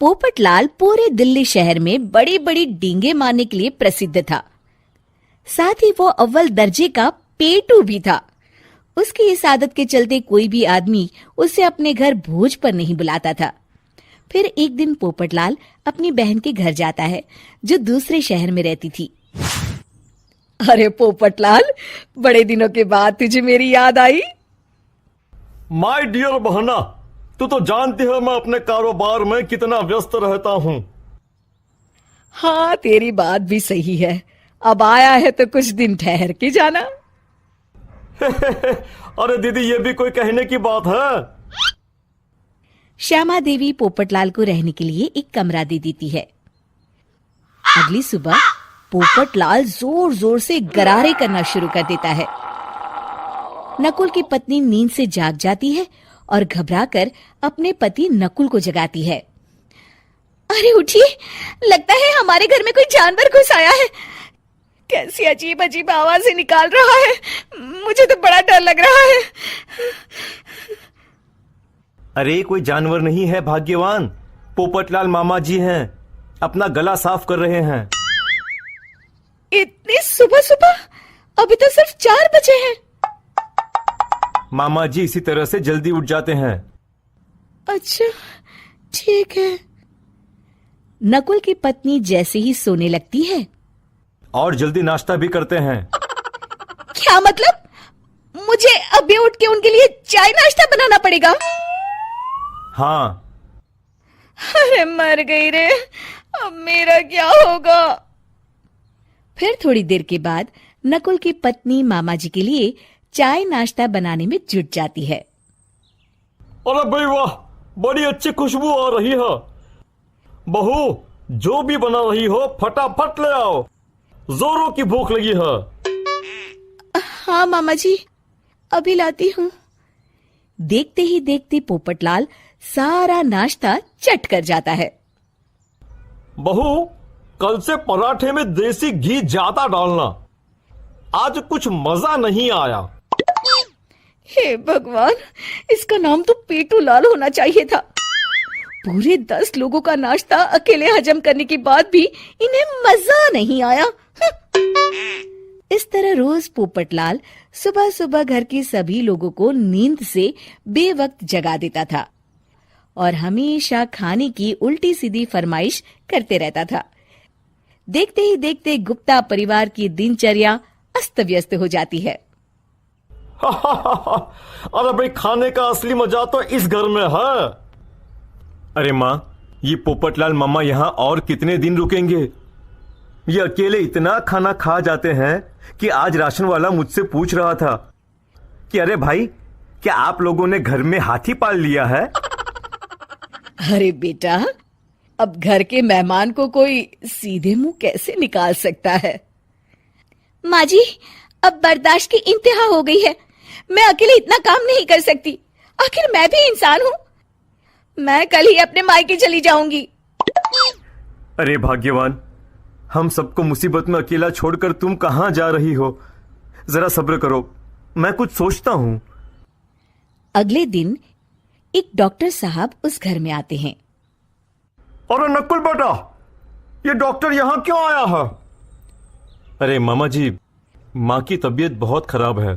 पोपटलाल पूरे दिल्ली शहर में बड़ी बड़ी डींगे मारने के लिए प्रसिद्ध था। साथ ही वो अव्वल दर्जे का पेटू भी था। उसकी इस आदत के चलते कोई भी आदमी उसे अपने घर भोज पर नहीं बुलाता था। फिर एक दिन पोपटलाल अपनी बहन के घर जाता है, जो दूसरे शहर में रहती थी। अरे पोपटलाल, बड़े दिनों के बाद तुझे मेरी याद आई। माय डियर बहना, तू तो जानती है मैं अपने कारोबार में कितना व्यस्त रहता हूँ। हाँ, तेरी बात भी सही है। अब आया है तो कुछ दिन ठहर के जाना। अरे दीदी, ये भी कोई कहने की बात है। श्यामा देवी पोपटलाल को रहने के लिए एक कमरा दे देती है। अगली सुबह पोपटलाल जोर जोर से गरारे करना शुरू कर देता है। नकुल की पत्नी नींद से जाग जाती है और घबराकर अपने पति नकुल को जगाती है। अरे उठिए, लगता है हमारे घर में कोई जानवर घुस आया है। कैसी अजीब अजीब आवाजें निकाल रहा है, मुझे तो बड़ा डर लग रहा है। अरे कोई जानवर नहीं है भाग्यवान, पोपटलाल मामा जी हैं, अपना गला साफ कर रहे हैं। इतनी सुबह सुबह? अभी तो सिर्फ 4 बजे हैं। मामा जी इसी तरह से जल्दी उठ जाते हैं। अच्छा, ठीक है। नकुल की पत्नी जैसे ही सोने लगती है और जल्दी नाश्ता भी करते हैं। क्या मतलब? मुझे अभी उठ के उनके लिए चाय नाश्ता बनाना पड़ेगा? हाँ। अरे मर गई रे, अब मेरा क्या होगा? फिर थोड़ी देर के बाद नकुल की पत्नी मामा जी के लिए चाय नाश्ता बनाने में जुट जाती है। अरे भाई वाह, बड़ी अच्छी खुशबू आ रही है। बहू, जो भी बना रही हो फटाफट ले आओ, जोरों की भूख लगी है। हाँ मामा जी, अभी लाती हूँ। देखते ही देखते पोपटलाल सारा नाश्ता चट कर जाता है। बहू, कल से पराठे में देसी घी ज्यादा डालना, आज कुछ मजा नहीं आया। हे भगवान, इसका नाम तो पेटू लाल होना चाहिए था। पूरे 10 लोगों का नाश्ता अकेले हजम करने के बाद भी इन्हें मजा नहीं आया। इस तरह रोज पोपटलाल सुबह सुबह घर के सभी लोगों को नींद से बेवक्त जगा देता था और हमेशा खाने की उल्टी सीधी फरमाइश करते रहता था। देखते ही देखते गुप्ता परिवार की दिनचर्या अस्त व्यस्त हो जाती है। अरे भाई, खाने का असली मजा तो इस घर में है। अरे माँ, ये पोपटलाल मामा यहाँ और कितने दिन रुकेंगे? ये अकेले इतना खाना खा जाते हैं कि आज राशन वाला मुझसे पूछ रहा था कि अरे भाई, क्या आप लोगों ने घर में हाथी पाल लिया है? अरे बेटा, अब घर के मेहमान को कोई सीधे मुंह कैसे निकाल सकता है? माँ जी, अब बर्दाश्त की इंतहा हो गई है। मैं अकेले इतना काम नहीं कर सकती। आखिर मैं भी इंसान हूँ। मैं कल ही अपने मायके चली जाऊंगी। अरे भाग्यवान, हम सबको मुसीबत में अकेला छोड़कर तुम कहाँ जा रही हो? जरा सब्र करो, मैं कुछ सोचता हूँ। अगले दिन एक डॉक्टर साहब उस घर में आते हैं। अरे नकुल बेटा, ये डॉक्टर यहाँ क्यों आया है? अरे मामा जी, माँ की तबीयत बहुत खराब है।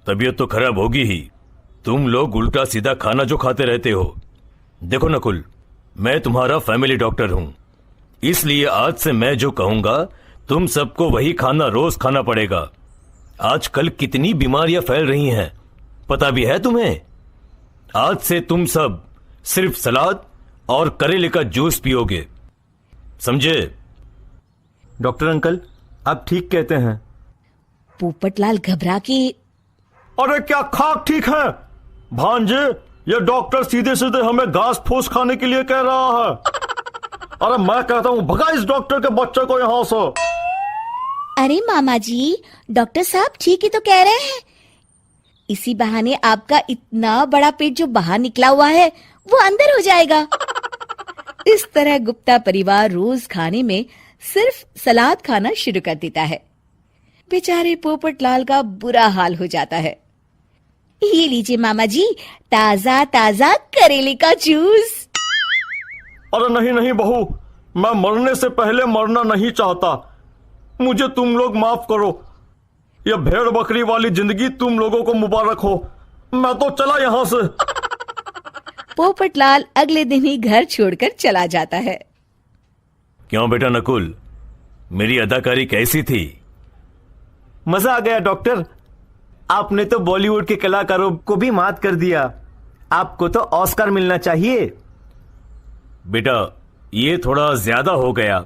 तबीयत तो खराब होगी ही, तुम लोग उल्टा सीधा खाना जो खाते रहते हो। देखो नकुल, मैं तुम्हारा फैमिली डॉक्टर हूं, इसलिए आज से मैं जो कहूंगा तुम सबको वही खाना रोज खाना पड़ेगा। आजकल कितनी बीमारियां फैल रही हैं, पता भी है तुम्हें? आज से तुम सब सिर्फ सलाद और करेले का जूस पियोगे, समझे? डॉक्टर अंकल, आप ठीक कहते हैं। पोपटलाल घबरा के, अरे क्या खाक ठीक है भांजे? ये डॉक्टर सीधे सीधे हमें घास फूस खाने के लिए कह रहा है। अरे मैं कहता हूँ भगा इस डॉक्टर के बच्चे को यहाँ से। अरे मामा जी, डॉक्टर साहब ठीक ही तो कह रहे हैं। इसी बहाने आपका इतना बड़ा पेट जो बाहर निकला हुआ है वो अंदर हो जाएगा। इस तरह गुप्ता परिवार रोज खाने में सिर्फ सलाद खाना शुरू कर देता है। बेचारे पोपटलाल का बुरा हाल हो जाता है। ये लीजिए मामा जी, ताजा ताजा करेले का जूस। अरे नहीं नहीं बहू, मैं मरने से पहले मरना नहीं चाहता। मुझे तुम लोग माफ करो। यह भेड़ बकरी वाली जिंदगी तुम लोगों को मुबारक हो। मैं तो चला यहां से। पोपटलाल अगले दिन ही घर छोड़कर चला जाता है। क्यों बेटा नकुल, मेरी अदाकारी कैसी थी? मजा आ गया डॉक्टर। आपने तो बॉलीवुड के कलाकारों को भी मात कर दिया। आपको तो ऑस्कर मिलना चाहिए। बेटा ये थोड़ा ज्यादा हो गया।